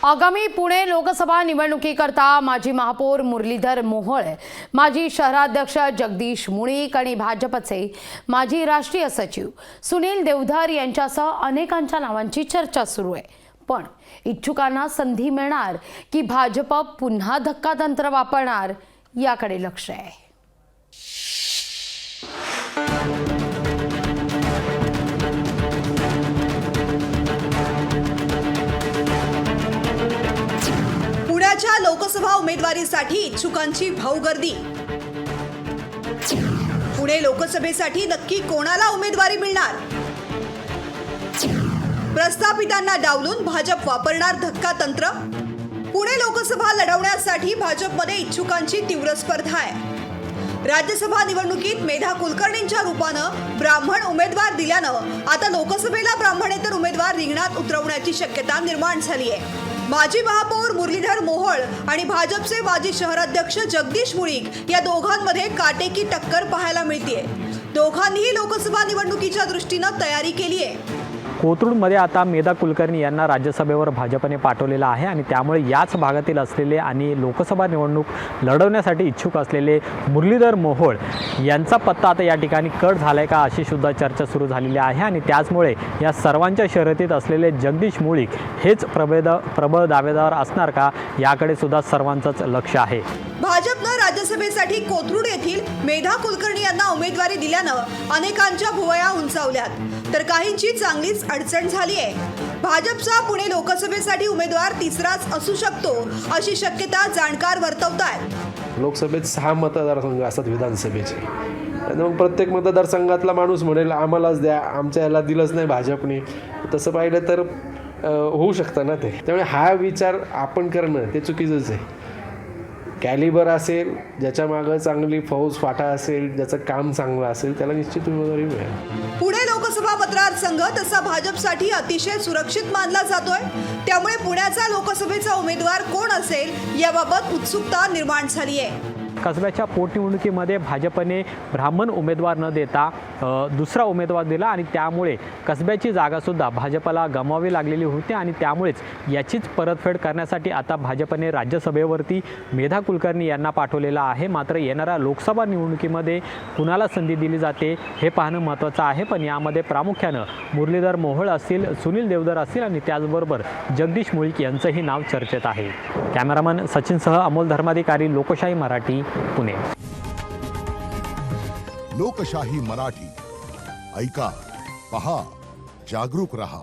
आगामी पुणे लोकसभा निवडणुकीकरता माजी महापौर मुरलीधर मोहोळ, माजी शहराध्यक्ष जगदीश मुळीक आणि भाजपचे माजी राष्ट्रीय सचिव सुनील देवधर यांच्यासह अनेकांच्या नावांची चर्चा सुरू आहे। पण इच्छुकांना संधी मिळणार की भाजप पुन्हा धक्कातंत्र वापरणार याकडे लक्ष आहे। पुण्याच्या लोकसभा उमेदवारीसाठी इच्छुकांची भाऊगर्दी। पुणे लोकसभेसाठी नक्की कोणाला उमेदवारी मिळणार? प्रस्थापितांना डावलून भाजप वापरणार धक्कातंत्र? पुणे लोकसभा लढवण्यासाठी भाजपमध्ये इच्छुकांची तीव्र स्पर्धा आहे। राज्यसभा निवडणुकीत मेधा कुलकर्णींच्या रूपानं ब्राह्मण उमेदवार दिल्यानं आता लोकसभेला ब्राह्मणेतर उमेदवार रिंगणात उतरवण्याची शक्यता निर्माण झाली आहे। माजी महापौर मुरलीधर मोहोळ आणि भाजपचे माजी शहराध्यक्ष जगदीश मुळीक या दोघांमध्ये काटेकी टक्कर पाहायला मिळते। दोघांनीही लोकसभा निवडणुकीच्या दृष्टीनं तयारी केली आहे। कोथरूडमध्ये आता मेधा कुलकर्णी यांना राज्यसभेवर भाजपने पाठवलेलं आहे आणि त्यामुळे याच भागातील असलेले आणि लोकसभा निवडणूक लढवण्यासाठी इच्छुक असलेले मुरलीधर मोहोळ यांचा पत्ता आता या ठिकाणी कट झालाय का अशी सुद्धा चर्चा सुरू झालेली आहे आणि त्याचमुळे या सर्वांच्या शर्यतीत असलेले जगदीश मुळीक हेच प्रबळ दावेदार असणार का याकडे सुद्धा सर्वांचंच लक्ष आहे। भाजपनं राज्यसभेसाठी कोथरूड येथील मेधा कुलकर्णी यांना उमेदवारी दिल्यानं अनेकांच्या भुवया उंचावल्यात, तर काहींची चांगलीच अडचण झाली आहे। भाजपचा पुणे लोकसभेसाठी उमेदवार तिसराच असू शकतो अशी शक्यता जाणकार वर्तवतायत। लोकसभेत 6 मतदारसंघ असतात विधानसभेचे, आणि मग प्रत्येक मतदारसंघातला माणूस म्हणेल आम्हालाच द्या, आमच्या याला दिलंच नाही भाजपने। तसं पाहिलं तर होऊ शकतं ना ते। त्यामुळे हा विचार आपण करणं ते चुकीचंच आहे। कॅलिबर असेल, ज्याच्या मागं चांगली फौज फाटा असेल, ज्याचं काम चांगलं असेल, त्याला निश्चित उमेदवारी मिळेल। पुणे लोकसभा मतदारसंघ तसा भाजपसाठी अतिशय सुरक्षित मानला जातोय, त्यामुळे पुण्याचा लोकसभेचा उमेदवार कोण असेल याबाबत उत्सुकता निर्माण झाली आहे। कसब्याच्या पोटनिवडणुकीमध्ये भाजपने ब्राह्मण उमेदवार न देता दुसरा उमेदवार दिला आणि त्यामुळे कसब्याची जागासुद्धा भाजपला गमवावी लागलेली होती आणि त्यामुळेच याचीच परतफेड करण्यासाठी आता भाजपने राज्यसभेवरती मेधा कुलकर्णी यांना पाठवलेलं आहे। मात्र येणाऱ्या लोकसभा निवडणुकीमध्ये कुणाला संधी दिली जाते हे पाहणं महत्त्वाचं आहे। पण यामध्ये प्रामुख्यानं मुरलीधर मोहोळ असतील, सुनील देवधर असतील आणि त्याचबरोबर जगदीश मुळीक यांचंही नाव चर्चेत आहे। कॅमेरामन सचिनसह अमोल धर्माधिकारी, लोकशाही मराठी, पुणे। लोकशाही मराठी ऐका, पहा, जागरूक रहा।